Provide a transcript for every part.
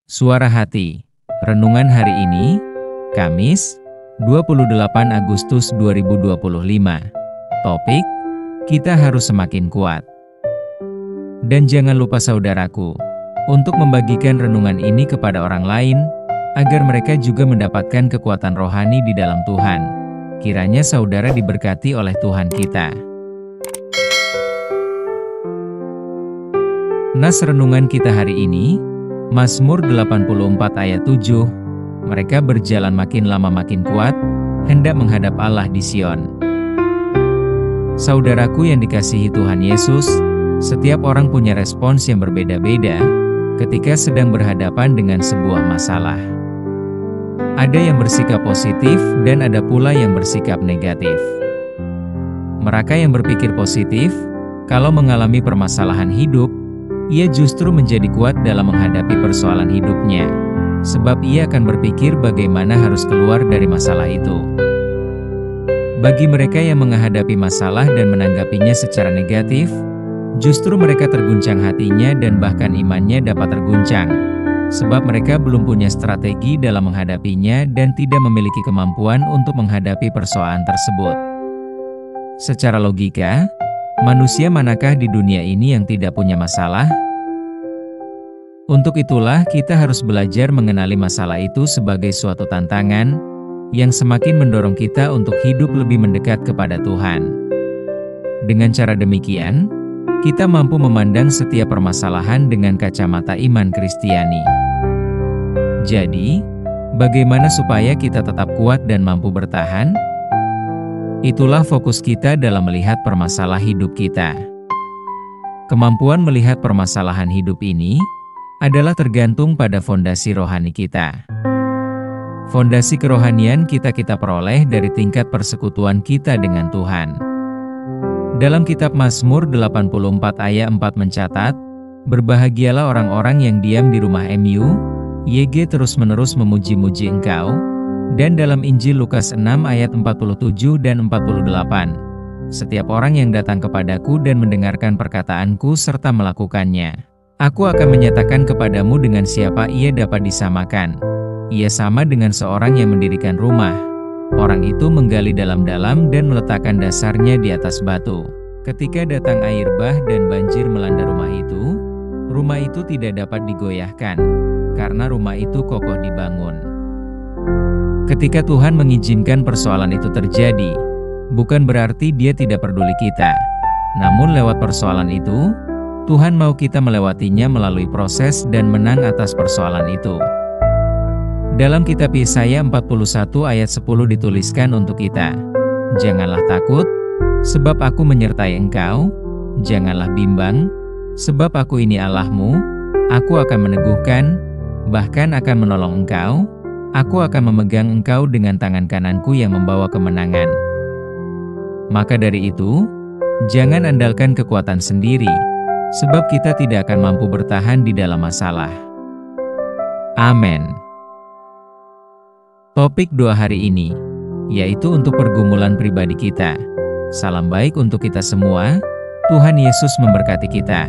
Suara Hati. Renungan hari ini, Kamis, 28 Agustus 2025. Topik, kita harus semakin kuat. Dan jangan lupa saudaraku, untuk membagikan renungan ini kepada orang lain, agar mereka juga mendapatkan kekuatan rohani di dalam Tuhan. Kiranya saudara diberkati oleh Tuhan kita. Nas renungan kita hari ini, Mazmur 84 ayat 7, mereka berjalan makin lama makin kuat, hendak menghadap Allah di Sion. Saudaraku yang dikasihi Tuhan Yesus, setiap orang punya respons yang berbeda-beda ketika sedang berhadapan dengan sebuah masalah. Ada yang bersikap positif dan ada pula yang bersikap negatif. Mereka yang berpikir positif, kalau mengalami permasalahan hidup, ia justru menjadi kuat dalam menghadapi persoalan hidupnya, sebab ia akan berpikir bagaimana harus keluar dari masalah itu. Bagi mereka yang menghadapi masalah dan menanggapinya secara negatif, justru mereka terguncang hatinya dan bahkan imannya dapat terguncang, sebab mereka belum punya strategi dalam menghadapinya dan tidak memiliki kemampuan untuk menghadapi persoalan tersebut. Secara logika, manusia manakah di dunia ini yang tidak punya masalah? Untuk itulah kita harus belajar mengenali masalah itu sebagai suatu tantangan yang semakin mendorong kita untuk hidup lebih mendekat kepada Tuhan. Dengan cara demikian, kita mampu memandang setiap permasalahan dengan kacamata iman Kristiani. Jadi, bagaimana supaya kita tetap kuat dan mampu bertahan? Itulah fokus kita dalam melihat permasalahan hidup kita. Kemampuan melihat permasalahan hidup ini adalah tergantung pada fondasi rohani kita. Fondasi kerohanian kita peroleh dari tingkat persekutuan kita dengan Tuhan. Dalam kitab Mazmur 84 ayat 4 mencatat, "Berbahagialah orang-orang yang diam di rumah MU, YG terus-menerus memuji-muji Engkau." Dan dalam Injil Lukas 6 ayat 47 dan 48, "Setiap orang yang datang kepadaku dan mendengarkan perkataanku serta melakukannya, aku akan menyatakan kepadamu dengan siapa ia dapat disamakan. Ia sama dengan seorang yang mendirikan rumah. Orang itu menggali dalam-dalam dan meletakkan dasarnya di atas batu. Ketika datang air bah dan banjir melanda rumah itu tidak dapat digoyahkan, karena rumah itu kokoh dibangun." Ketika Tuhan mengizinkan persoalan itu terjadi, bukan berarti Dia tidak peduli kita. Namun lewat persoalan itu, Tuhan mau kita melewatinya melalui proses dan menang atas persoalan itu. Dalam kitab Yesaya 41 ayat 10 dituliskan untuk kita, "Janganlah takut, sebab aku menyertai engkau. Janganlah bimbang, sebab aku ini Allahmu. Aku akan meneguhkan, bahkan akan menolong engkau. Aku akan memegang engkau dengan tangan kananku yang membawa kemenangan." Maka dari itu, jangan andalkan kekuatan sendiri, sebab kita tidak akan mampu bertahan di dalam masalah. Amin. Topik doa hari ini, yaitu untuk pergumulan pribadi kita. Salam baik untuk kita semua. Tuhan Yesus memberkati kita.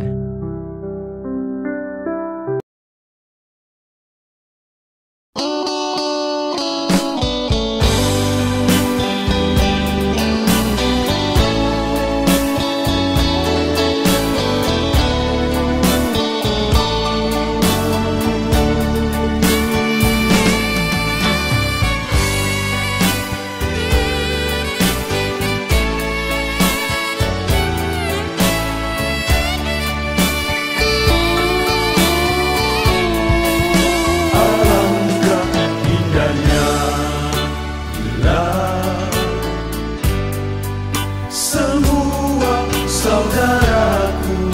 Saudaraku,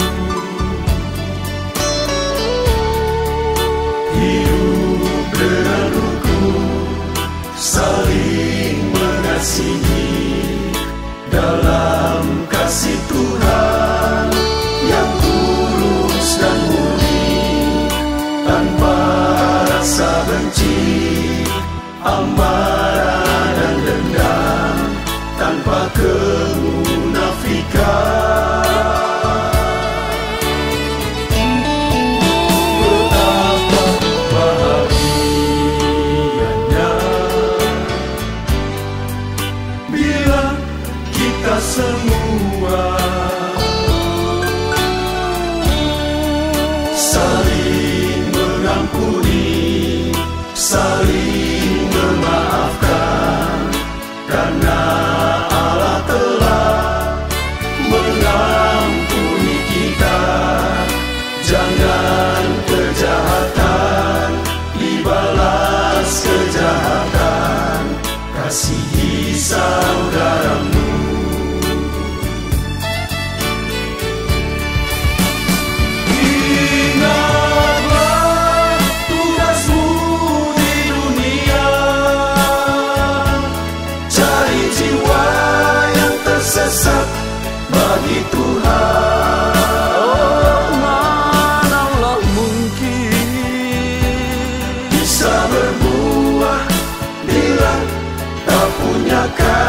hidup dengan rukun, saling mengasihi dalam kasih Tuhan yang tulus dan murni, tanpa rasa benci, amarah dan dendam, tanpa kemunafikan. Betapa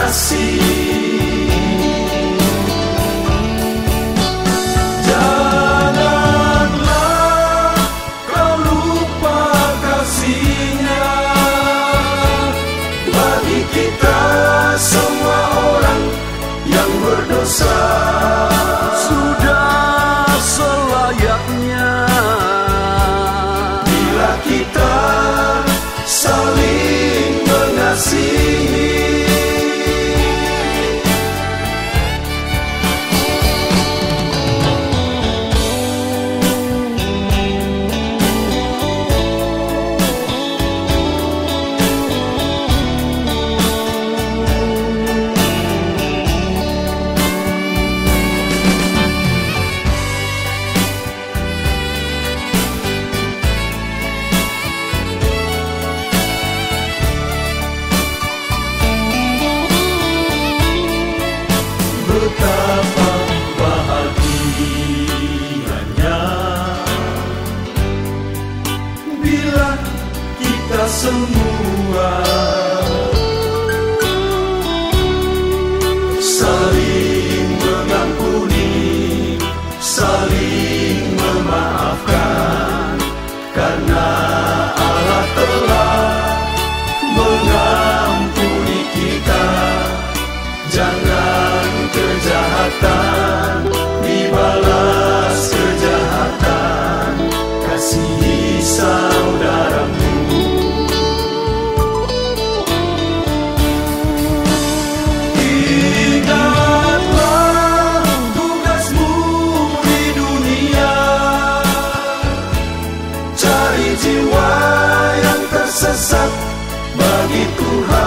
kasih. Janganlah kau lupa kasih-Nya bagi kita semua orang yang berdosa. Sudah selayaknya Bila kita saling mengasihi. Betapa bahagianya bila kita semua saling mengampuni, saling memaafkan, karena Allah telah mengampuni kita. Jangan kejahatan dibalas kejahatan, kasihi saudaramu. Ingatlah tugasmu di dunia, cari jiwa yang tersesat bagi Tuhan.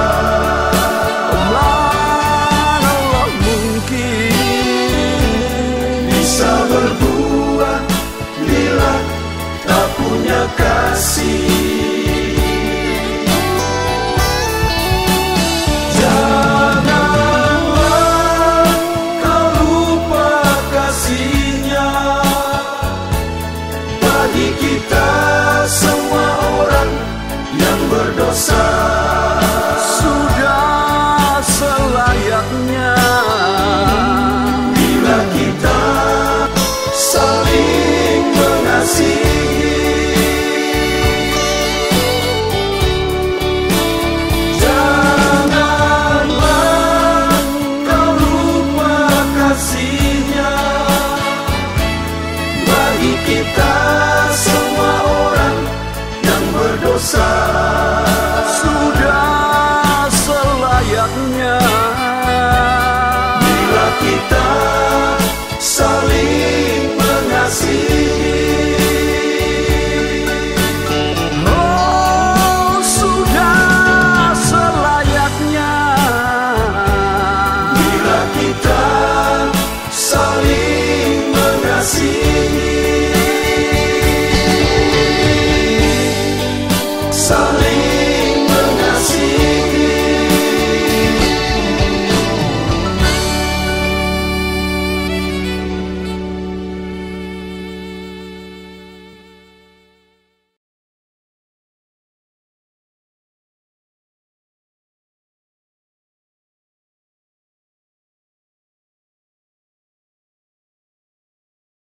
Bisa berbuat bila tak punya kasih. Janganlah kau lupa kasih-Nya bagi kita semua orang yang berdosa. sudah selayaknya Bila kita saling mengasihi. Janganlah kau lupa kasih-Nya bagi kita semua orang yang berdosa.